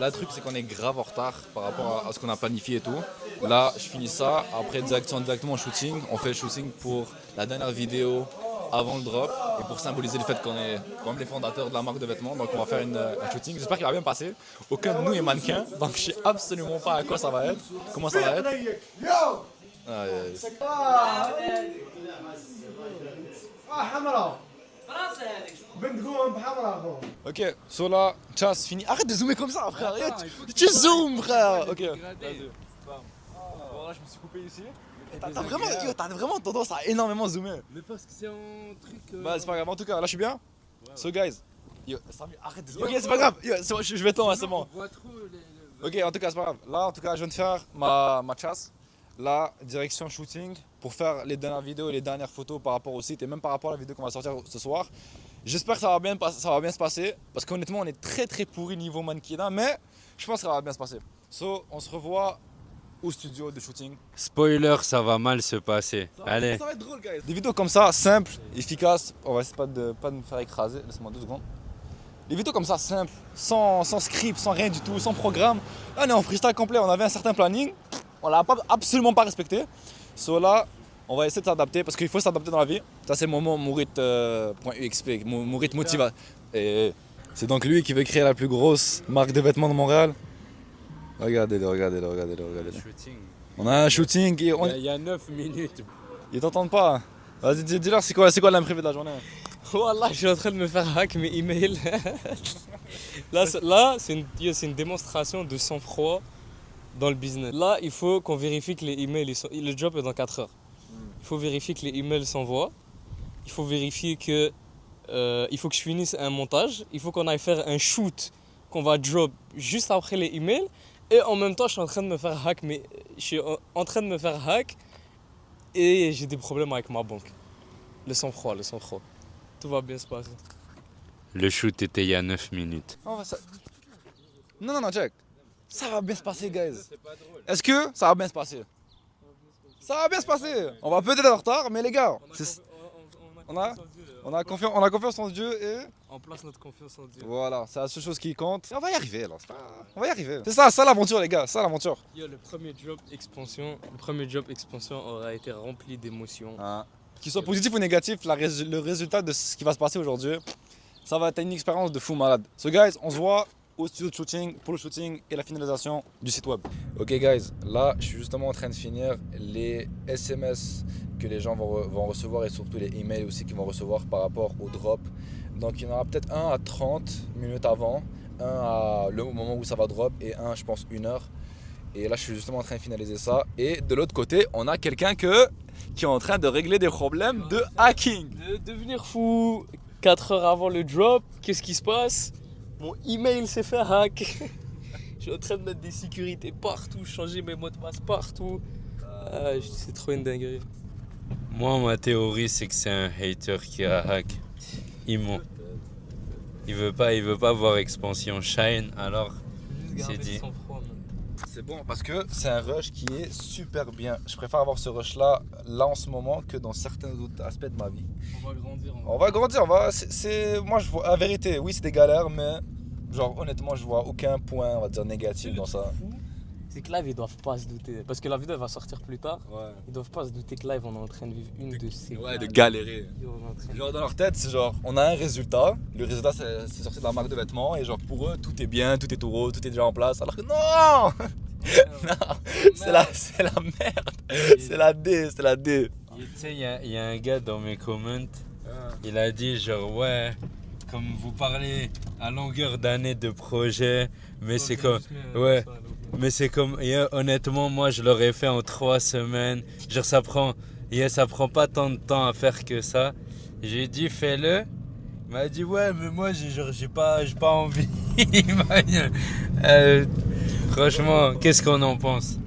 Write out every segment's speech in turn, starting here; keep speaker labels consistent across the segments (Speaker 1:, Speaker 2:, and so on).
Speaker 1: Là, le truc, c'est qu'on est grave en retard par rapport à ce qu'on a planifié et tout. Là, je finis ça. Après, directement au shooting. On fait le shooting pour la dernière vidéo avant le drop. Et pour symboliser le fait qu'on est quand même les fondateurs de la marque de vêtements. Donc, on va faire un shooting. J'espère qu'il va bien passer. Aucun de nous est mannequin. Donc, je sais absolument pas à quoi ça va être. Comment ça va être. Ok, so là, Chas, fini. Arrête de zoomer comme ça, frère. Arrête. Tu zoomes, frère. Ok, vas-y. Voilà, je me suis coupé ici. T'as vraiment tendance à énormément zoomer.
Speaker 2: Mais parce que c'est un truc.
Speaker 1: Bah, c'est pas grave. En tout cas, là, je suis bien. So, guys. Yo, Samy, arrête de zoomer. Ok, c'est pas grave. Yo, c'est bon, je vais être lent, c'est bon. Ok, en tout cas, c'est pas grave. Là, en tout cas, je viens de faire ma chasse. Là, direction shooting pour faire les dernières vidéos et les dernières photos par rapport au site et même par rapport à la vidéo qu'on va sortir ce soir. J'espère que ça va bien se passer parce qu'honnêtement, on est très pourri niveau mannequinat, mais je pense que ça va bien se passer. So, on se revoit au studio de shooting.
Speaker 2: Spoiler, ça va mal se passer. Allez.
Speaker 1: Ça va être drôle, guys. Des vidéos comme ça, simples, efficaces. On va essayer pas de me faire écraser. Laisse-moi 2 secondes. Des vidéos comme ça, simples, sans script, sans rien du tout, sans programme. Là, on est en freestyle complet. On avait un certain planning. On l'a absolument pas respecté. So là, on va essayer de s'adapter parce qu'il faut s'adapter dans la vie. Ça, c'est mon mot Mourit.uxp, Mourit Motiva. Et c'est donc lui qui veut créer la plus grosse marque de vêtements de Montréal. Regardez-le.
Speaker 2: Shooting.
Speaker 1: On a un shooting.
Speaker 2: Il y a 9 minutes.
Speaker 1: Ils t'entendent pas. Vas-y, dis-leur, c'est quoi l'imprévu de la journée?
Speaker 3: Wallah, je suis en train de me faire hack mes emails. Là, c'est une démonstration de sang-froid dans le business. Là, il faut qu'on vérifie que les emails, le job est dans 4 heures. Il faut vérifier que les emails s'envoient. Il faut vérifier que il faut que je finisse un montage. Il faut qu'on aille faire un shoot qu'on va drop juste après les emails. Et en même temps, je suis en train de me faire hack. Mais je suis en train de me faire hack et j'ai des problèmes avec ma banque. Le sang-froid. Tout va bien se passer.
Speaker 2: Le shoot était il y a 9 minutes.
Speaker 1: Non, check. Ça va bien se passer, guys. Est-ce que ça va bien se passer? Ça va bien se passer. On va peut-être être en retard, mais les gars, on a confiance en Dieu et
Speaker 3: On place notre confiance en Dieu.
Speaker 1: voilà, c'est la seule chose qui compte. Et on va y arriver, là. On va y arriver. C'est ça l'aventure, les gars. Ça l'aventure.
Speaker 3: Yo, le premier job expansion aura été rempli d'émotions.
Speaker 1: Qu'il soit positif ou négatif, le résultat de ce qui va se passer aujourd'hui, ça va être une expérience de fou malade. So guys, on se voit au studio de shooting pour le shooting et la finalisation du site web. Ok guys, là je suis justement en train de finir les SMS que les gens vont recevoir et surtout les emails aussi qu'ils vont recevoir par rapport au drop. Donc il y en aura peut-être un à 30 minutes avant, un au moment où ça va drop et un je pense 1 heure. Et là je suis justement en train de finaliser ça. Et de l'autre côté, on a quelqu'un qui est en train de régler des problèmes de hacking.
Speaker 3: De devenir fou 4 heures avant le drop, qu'est-ce qui se passe? Mon email s'est fait hack. Je suis en train de mettre des sécurités partout, changer mes mots de passe partout. C'est trop une dinguerie.
Speaker 2: Moi, ma théorie, c'est que c'est un hater qui a hack. Il veut pas voir Expansion shine, alors c'est dit.
Speaker 1: C'est bon parce que c'est un rush qui est super bien. Je préfère avoir ce rush là en ce moment que dans certains autres aspects de ma vie. On va grandir. Moi je vois la vérité. Oui, c'est des galères, mais genre honnêtement, je vois aucun point, on va dire négatif dans ça.
Speaker 3: C'est que live ils doivent pas se douter parce que la vidéo elle va sortir plus tard.
Speaker 1: Ouais.
Speaker 3: Ils doivent pas se douter que live on est en train de vivre une de ces
Speaker 1: de galérer.
Speaker 3: galères.
Speaker 1: Genre dans leur tête, c'est genre on a un résultat. Le résultat c'est sorti de la marque de vêtements et genre pour eux tout est bien, tout est tout rose, tout est déjà en place. Alors que non, non, c'est la merde. C'est la D.
Speaker 2: Tu sais, il y a un gars dans mes comments, il a dit genre ouais, comme vous parlez à longueur d'année de projet, mais c'est comme ouais, mais c'est comme honnêtement moi je l'aurais fait en 3 semaines. Genre ça prend pas tant de temps à faire que ça. J'ai dit fais-le. Il m'a dit ouais mais moi j'ai pas envie. Il m'a dit, franchement, qu'est-ce qu'on en pense?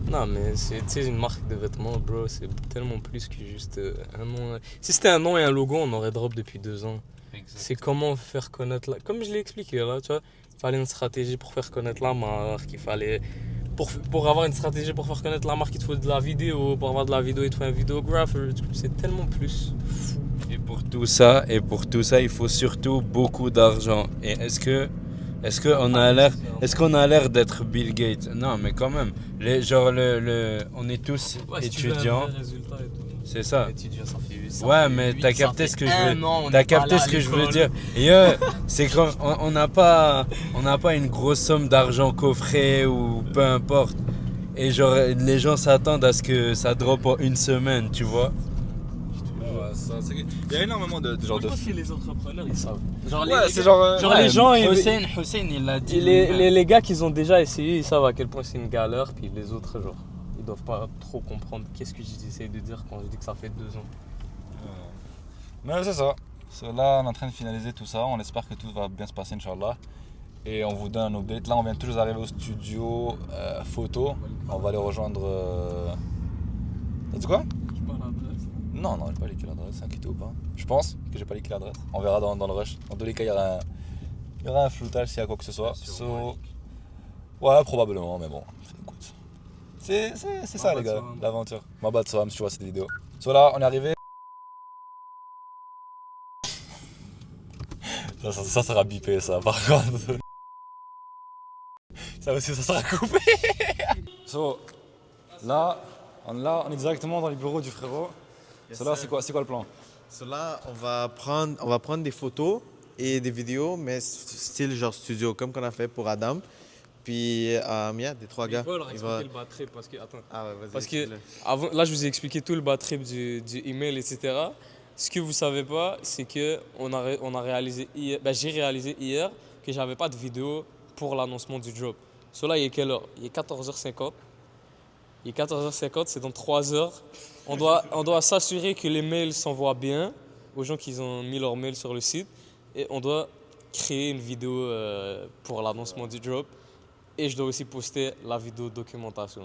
Speaker 3: Non mais c'est une marque de vêtements bro, c'est tellement plus que juste un nom. Si c'était un nom et un logo on aurait drop depuis 2 ans.
Speaker 2: Exactement.
Speaker 3: C'est comment faire connaître comme je l'ai expliqué là, tu vois, il fallait une stratégie pour faire connaître la marque, il fallait pour avoir une stratégie pour faire connaître la marque il te faut de la vidéo, pour avoir de la vidéo il te faut un vidéographer, c'est tellement plus fou.
Speaker 2: Et pour tout ça, il faut surtout beaucoup d'argent. Et est-ce que Est-ce qu'on a l'air d'être Bill Gates? Non, mais quand même. On est tous
Speaker 3: Ouais, si tu veux un
Speaker 2: étudiants.
Speaker 3: vrai résultat et tout.
Speaker 2: C'est ça.
Speaker 3: Étudiant, ça
Speaker 2: Ouais,
Speaker 3: fait
Speaker 2: mais
Speaker 3: huit,
Speaker 2: t'as
Speaker 3: ça
Speaker 2: capté
Speaker 3: fait
Speaker 2: ce que je
Speaker 3: un
Speaker 2: veux.
Speaker 3: an, on
Speaker 2: T'as
Speaker 3: est pas
Speaker 2: capté
Speaker 3: là
Speaker 2: ce
Speaker 3: à
Speaker 2: que je veux
Speaker 3: l'école.
Speaker 2: dire. Et c'est comme on n'a pas une grosse somme d'argent coffrée ou peu importe. Et genre les gens s'attendent à ce que ça drop en une semaine, tu vois.
Speaker 1: Il y a énormément de genre
Speaker 3: Je pense que les entrepreneurs, ils savent. Genre,
Speaker 1: Ouais, c'est genre.
Speaker 3: genre les gens,
Speaker 2: Hussein, il l'a dit.
Speaker 3: les gars qui ont déjà essayé, ils savent à quel point c'est une galère. Puis les autres, genre, ils doivent pas trop comprendre qu'est-ce que j'essaie de dire quand je dis que ça fait 2 ans.
Speaker 1: Mais c'est ça. Là, on est en train de finaliser tout ça. On espère que tout va bien se passer, Inch'Allah. Et on vous donne un update. Là, on vient tout juste d'arriver au studio photo. On va aller rejoindre. T'as dit quoi?
Speaker 3: Je pas l'adresse.
Speaker 1: Non, j'ai pas liqué l'adresse, inquiétez-vous pas. Je pense que j'ai pas liqué l'adresse. On verra dans le rush. Dans tous les cas, il y aura un floutage s'il y a quoi que ce soit. Ouais, probablement, mais bon, écoute. C'est ça, les gars, l'aventure. Ma bad Soham, si tu vois cette vidéo. Là, on est arrivé. Ça sera bipé, ça, par contre. Ça aussi, ça sera coupé. Là, on est directement dans les bureaux du frérot. Là, c'est quoi le plan?
Speaker 4: Cela, on va prendre des photos et des vidéos, mais style genre studio, comme qu'on a fait pour Adam. Puis, Mia, des 3 gars.
Speaker 3: Il va leur expliquer le bad trip parce que, attends.
Speaker 4: Ah ouais, vas-y.
Speaker 3: Parce que
Speaker 4: explique-le.
Speaker 3: là, je vous ai expliqué tout le bad trip du email, etc. Ce que vous savez pas, c'est que on a réalisé hier, j'ai réalisé hier que j'avais pas de vidéo pour l'annoncement du job. Cela, il est quelle heure? Il est 14h50. Il est 14h50, c'est dans 3 heures. On doit s'assurer que les mails s'envoient bien aux gens qui ont mis leur mail sur le site. Et on doit créer une vidéo pour l'annoncement du job. Et je dois aussi poster la vidéo documentation.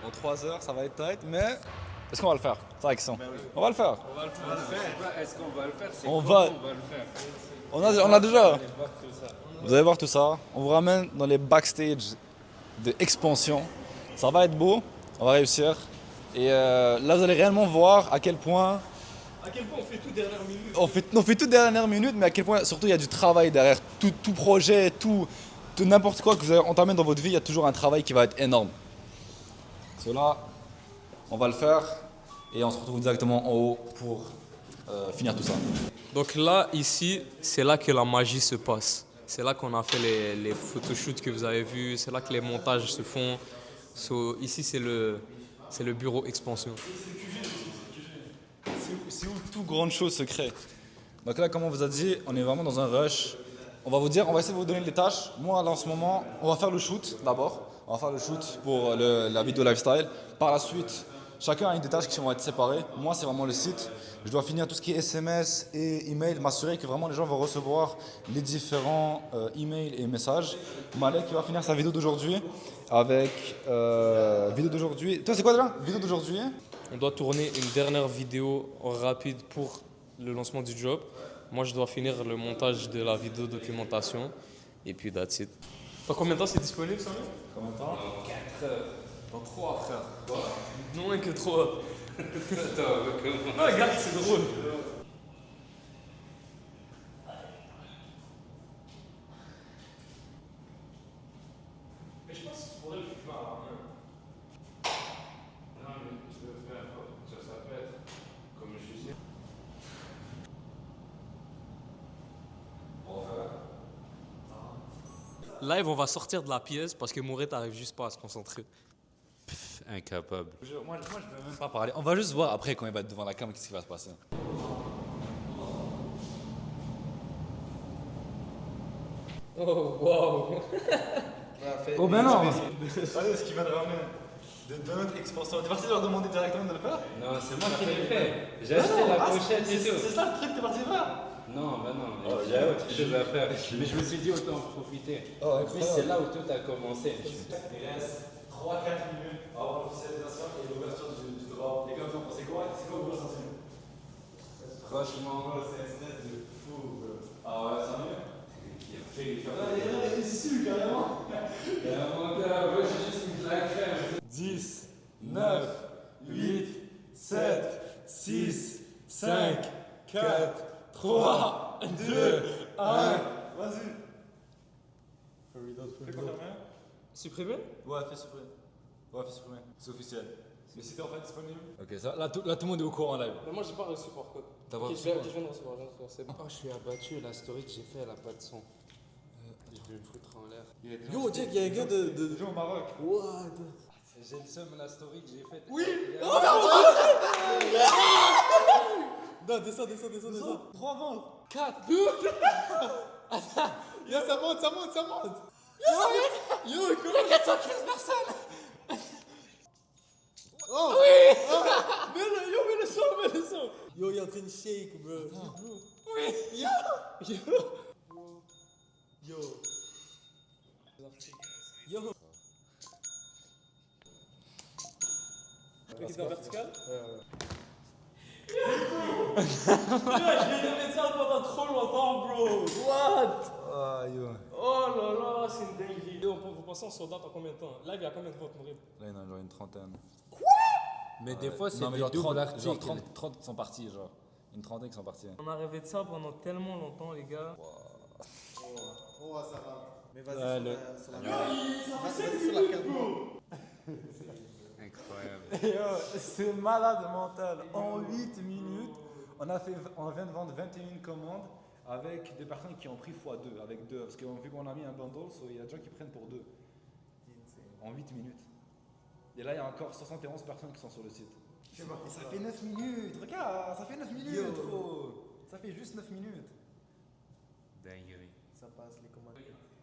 Speaker 1: En 3 heures, ça va être tight, mais est-ce qu'on va le faire? C'est la question. On va le faire.
Speaker 2: Est-ce qu'on va le faire?
Speaker 1: On va le faire. On a déjà. Vous allez voir tout ça. On vous ramène dans les backstage de expansion. Ça va être beau. On va réussir. Et là, vous allez réellement voir à quel point.
Speaker 3: À quel point on fait tout dernière minute?
Speaker 1: On fait tout dernière minute, mais à quel point, surtout, il y a du travail derrière. Tout projet, tout n'importe quoi que vous avez entamé dans votre vie, il y a toujours un travail qui va être énorme. Cela, on va le faire et on se retrouve directement en haut pour finir tout ça.
Speaker 3: Donc là, ici, c'est là que la magie se passe. C'est là qu'on a fait les photoshoots que vous avez vus, c'est là que les montages se font. Ici, c'est le bureau expansion.
Speaker 1: C'est où toute grande chose se crée. Donc là, comme on vous a dit, on est vraiment dans un rush. On va essayer de vous donner les tâches. Moi, là, en ce moment, on va faire le shoot d'abord. On va faire le shoot pour la vidéo lifestyle. Par la suite, chacun a des tâches qui vont être séparées. Moi, c'est vraiment le site. Je dois finir tout ce qui est SMS et email, m'assurer que vraiment les gens vont recevoir les différents emails et messages. Malek qui va finir sa vidéo d'aujourd'hui avec vidéo d'aujourd'hui. Toi, c'est quoi déjà? Vidéo d'aujourd'hui.
Speaker 3: On doit tourner une dernière vidéo rapide pour le lancement du job. Moi, je dois finir le montage de la vidéo documentation. Et puis, that's it. Dans combien de temps c'est disponible, ça?
Speaker 1: Combien de temps?
Speaker 3: Dans 4 heures. Dans 3, frère. Quoi? Non, moins que 3. Non, regarde, c'est drôle. Mais je pense que tu pourrais le filmer à la main. Non, mais tu veux faire ça peut être comme je sais. Live, on va sortir de la pièce parce que Mouret n'arrive juste pas à se concentrer.
Speaker 2: Incapable.
Speaker 1: Moi, je ne veux même pas parler. On va juste voir après quand il va être devant la caméra qu'est-ce qui va se passer.
Speaker 3: Oh, wow!
Speaker 1: Oh ben non! Regardez ce qu'il va de ramener. De notre expansion. T'es parti leur demander directement de le faire?
Speaker 2: Non, c'est moi qui l'ai fait. J'ai acheté la pochette et tout.
Speaker 1: C'est ça le truc que t'es parti faire?
Speaker 2: Non, bah non, il y a autre chose à faire. Mais je me suis dit autant en profiter.
Speaker 1: Oh,
Speaker 2: En plus, c'est là où tout a commencé.
Speaker 1: Il reste 3-4 minutes avant l'officialisation et l'ouverture du drop. Et comme vous en pensez quoi? C'est quoi vos sentiments?
Speaker 2: Franchement,
Speaker 1: c'est un snap de fou, bro. Ah ouais, sérieux? Il est su carrément.
Speaker 2: il y a un monteur, moi j'ai juste mis de la crème.
Speaker 1: 10, 9, 8, 7, 6, 5, 4, 3, 2, 1. Vas-y. Fais confirmer.
Speaker 3: Supprimer?
Speaker 1: Ouais, fais supprimer. Ouais, fais supprimer. C'est officiel. Le site est enfin disponible. Ok, ça, là, tout le monde est au courant en live.
Speaker 3: Mais moi j'ai pas reçu par code.
Speaker 1: T'as pas
Speaker 3: Ok,
Speaker 1: reçu
Speaker 3: je
Speaker 1: quoi
Speaker 3: viens de recevoir, c'est bon.
Speaker 2: Oh, je suis abattu, la story que j'ai fait, elle a pas de son. Je vais me foutre en l'air.
Speaker 3: Yo, Jack, il y a un gars de.
Speaker 1: Joue au Maroc.
Speaker 3: What?
Speaker 2: J'ai le seum, la story que j'ai faite.
Speaker 3: Oui.
Speaker 2: Oh
Speaker 3: Non, descends.
Speaker 1: 3 ventes.
Speaker 3: 4.
Speaker 1: Yo, ça monte.
Speaker 3: Yo, comment?
Speaker 5: 415 personnes.
Speaker 3: Oh! Oui! Mets le son! Yo, il est en train de shake, bro.
Speaker 5: Oui.
Speaker 3: Yo! T'es en vertical? Je l'ai fait ça pendant trop longtemps, bro! What?
Speaker 1: Ah, yo.
Speaker 3: Oh là là, c'est une dinguerie. Yo, vous pensez en soldat en combien de temps? Là, il y a combien de votes, Mourib?
Speaker 1: Là, il y en a genre une trentaine.
Speaker 2: Mais des fois, c'est
Speaker 1: Non, mais
Speaker 2: des
Speaker 1: genre
Speaker 2: doubles
Speaker 1: 30,
Speaker 2: articles.
Speaker 1: genre 30 sont partis, genre. Une trentaine qui sont partis.
Speaker 3: On a rêvé de ça pendant tellement longtemps, les gars.
Speaker 4: Oh, ça rentre. Mais vas-y,
Speaker 2: Ouais,
Speaker 4: sur la carte.
Speaker 2: Incroyable.
Speaker 1: C'est malade mental. En 8 minutes, on vient de vendre 21 commandes avec des personnes qui ont pris x2, avec 2. Parce que vu qu'on a mis un bundle, il y a des gens qui prennent pour 2. En 8 minutes. Et là, il y a encore 71 personnes qui sont sur le site. Et ça fait 9 minutes, regarde, ça fait 9 minutes, gros. Ça fait juste 9 minutes.
Speaker 2: Dinguerie.
Speaker 4: Ça passe les commandes.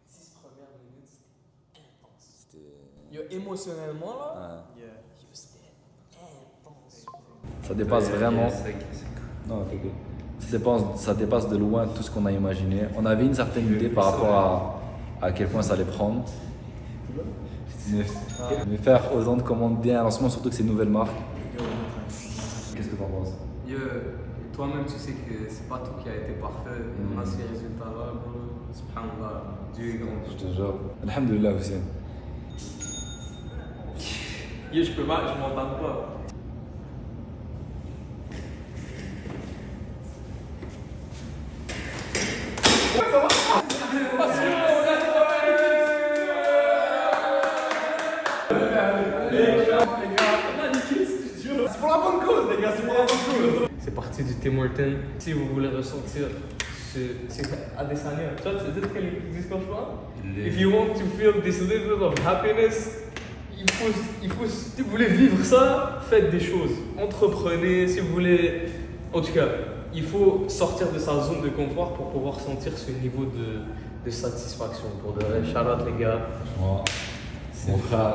Speaker 3: 6 premières minutes, c'était intense.
Speaker 1: C'était.
Speaker 3: Yo, émotionnellement, là,
Speaker 4: Yeah.
Speaker 3: c'était intense.
Speaker 1: Ça dépasse vraiment.
Speaker 2: C'est
Speaker 1: Non, ça dépasse de loin tout ce qu'on a imaginé. On avait une certaine idée par rapport à quel point ça allait prendre. Mais faire autant de commandes dès un lancement, surtout que c'est une nouvelle marque. Qu'est-ce que t'en penses?
Speaker 3: Yo, toi-même, tu sais que c'est pas tout qui a été parfait. On a ces résultats-là, bro. Subhanallah, Dieu est grand.
Speaker 1: Je te jure. Alhamdulillah aussi.
Speaker 3: Yo, je m'entends pas.
Speaker 1: C'est pour la bonne cause, les gars, c'est pour la bonne cause.
Speaker 3: C'est parti du Tim Hortons. Si vous voulez ressentir c'est Adesanya. Tu vois, c'est peut-être quel discours je parle? If you want to feel this level of happiness, si vous voulez vivre ça, faites des choses. Entreprenez, si vous voulez. En tout cas, il faut sortir de sa zone de confort pour pouvoir sentir ce niveau de satisfaction. Pour de vrai, shout out les gars.
Speaker 1: Mon frère,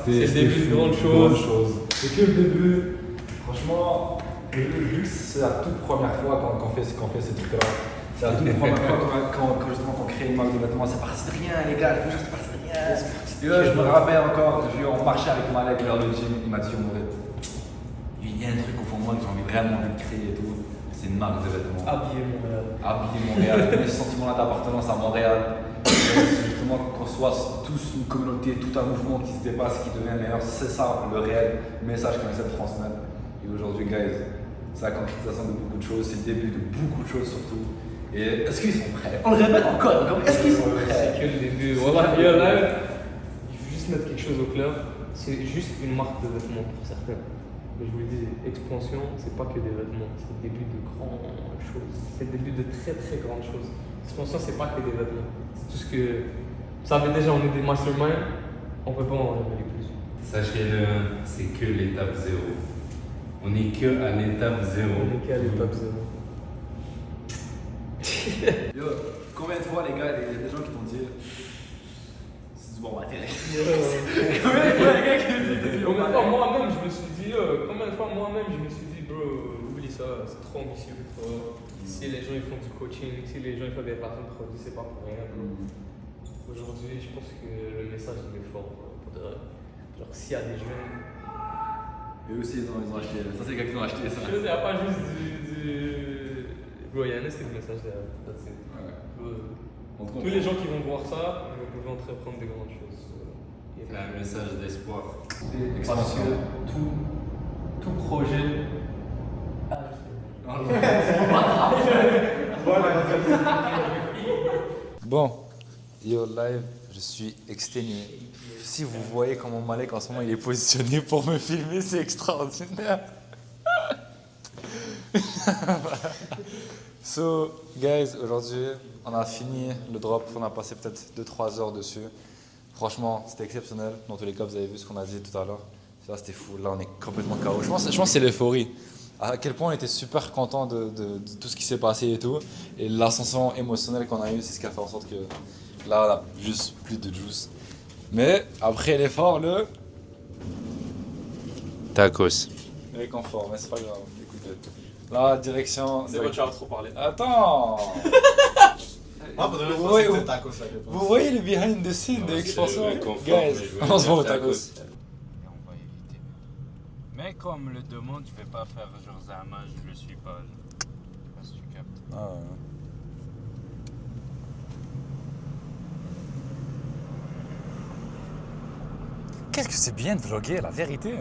Speaker 3: C'est le début de grandes choses.
Speaker 1: C'est que le début. Franchement, vu que c'est la toute première fois qu'on fait ces trucs-là. C'est la toute première fois quand justement qu'on crée une marque de vêtements. C'est parti de rien, les gars. C'est parti de rien. Et là, je me rappelle encore, on marchait avec Malek vers le gym. Il m'a dit, il y a un truc au fond de moi que j'ai vraiment envie de créer et tout. C'est une marque de vêtements.
Speaker 3: Habillez Montréal.
Speaker 1: Habiller Montréal, donner ce sentiment d'appartenance à Montréal. C'est justement qu'on soit tous une communauté, tout un mouvement qui se dépasse, qui devient meilleur. C'est ça le réel message qu'on essaie de transmettre. Et aujourd'hui, guys, c'est la concrétisation de beaucoup de choses, c'est le début de beaucoup de choses surtout. Et est-ce qu'ils sont prêts? On le répète encore, est-ce qu'ils sont
Speaker 3: C'est
Speaker 1: prêts?
Speaker 3: que le début. Voilà, yo, là, il faut juste mettre quelque chose au clair. C'est juste une marque de vêtements pour certains. Mais je vous le dis, expansion, c'est pas que des vêtements, c'est le début de grandes choses. C'est le début de très très grandes choses. Expansion, c'est pas que des vêtements. C'est tout ce que. Vous savez déjà, on est des masterminds, on peut pas en révéler plus.
Speaker 2: Sachez-le, c'est que l'étape 0. On n'est que à l'étape 0.
Speaker 3: On est qu'à l'étape 0.
Speaker 1: Yo, combien de fois les gars, il y a des gens qui t'ont dit c'est du bon matériel. Combien de fois les gars qui t'ont dit
Speaker 3: Combien de fois moi-même je me suis dit, bro, oublie ça, c'est trop ambitieux pour toi. Si les gens ils font du coaching, si les gens ils font des personnes produits, c'est pas pour rien, bro. Aujourd'hui, je pense que le message il est fort, pour de vrai. Genre, s'il y a des jeunes.
Speaker 1: Eux aussi ils ont acheté, ça c'est les gars qui ont acheté ça.
Speaker 3: Il n'y a pas juste du. Bro, il y a un c'est le message derrière. That's it.
Speaker 1: Ouais.
Speaker 3: Bro, tous les gens qui vont voir ça, vous pouvez entreprendre des grandes choses.
Speaker 2: C'est un message d'espoir.
Speaker 3: Parce que tout projet.
Speaker 1: Bon, Yo, live, je suis exténué. Si vous voyez comment Malek en ce moment il est positionné pour me filmer, c'est extraordinaire. So, guys, aujourd'hui, on a fini le drop. On a passé peut-être 2-3 heures dessus. Franchement, c'était exceptionnel. Dans tous les cas, vous avez vu ce qu'on a dit tout à l'heure. Ça, c'était fou. Là, on est complètement KO. Je pense que c'est l'euphorie. À quel point on était super content de tout ce qui s'est passé et tout. Et l'ascension émotionnelle qu'on a eue, c'est ce qui a fait en sorte que là, on a juste plus de juice. Mais après l'effort, le
Speaker 2: Tacos.
Speaker 1: réconfort. Mais c'est pas grave. Écoutez. Là, direction.
Speaker 3: C'est bon, tu as trop parlé.
Speaker 1: Attends!
Speaker 4: Ah, pour de vrai, je
Speaker 1: Vous
Speaker 4: pense
Speaker 1: voyez-
Speaker 4: que c'était tacos la réponse.
Speaker 1: Vous voyez le behind the scene de Expansion? Guys, on se voit au tacos.
Speaker 2: On va éviter. Mais comme me le demande, je vais pas faire genre Zama, je le suis pas. Je sais pas si tu captes.
Speaker 1: Ah, qu'est-ce que c'est bien de vlogger, la vérité.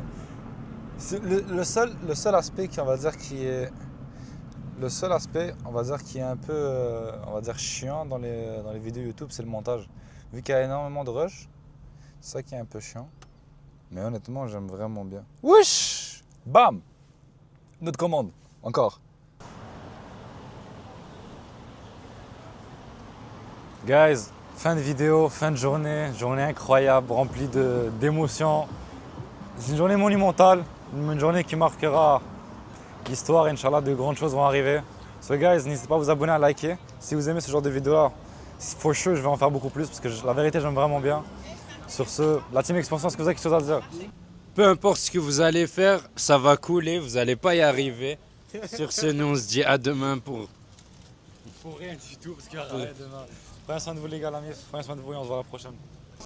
Speaker 1: C'est le seul aspect qui, on va dire, qui est... Le seul aspect, on va dire, qui est un peu, on va dire, chiant dans les vidéos YouTube, c'est le montage. Vu qu'il y a énormément de rush, c'est ça qui est un peu chiant. Mais honnêtement, j'aime vraiment bien. Wesh! Bam! Notre commande, encore. Guys, fin de vidéo, fin de journée incroyable, remplie d'émotions. C'est une journée monumentale, une journée qui marquera l'histoire, Inch'Allah, de grandes choses vont arriver. So guys, n'hésitez pas à vous abonner, à liker. Si vous aimez ce genre de vidéos là, for sure, je vais en faire beaucoup plus parce que la vérité, j'aime vraiment bien. Sur ce, la team Expansion, est-ce que vous avez quelque chose à dire?
Speaker 2: Peu importe ce que vous allez faire, ça va couler, vous allez pas y arriver. Sur ce, nous on se dit à demain pour
Speaker 1: Pour rien du tout, parce qu'il y aura rien demain. Prenez soin de vous les gars, la mif. Prenez soin de vous et on se voit la prochaine.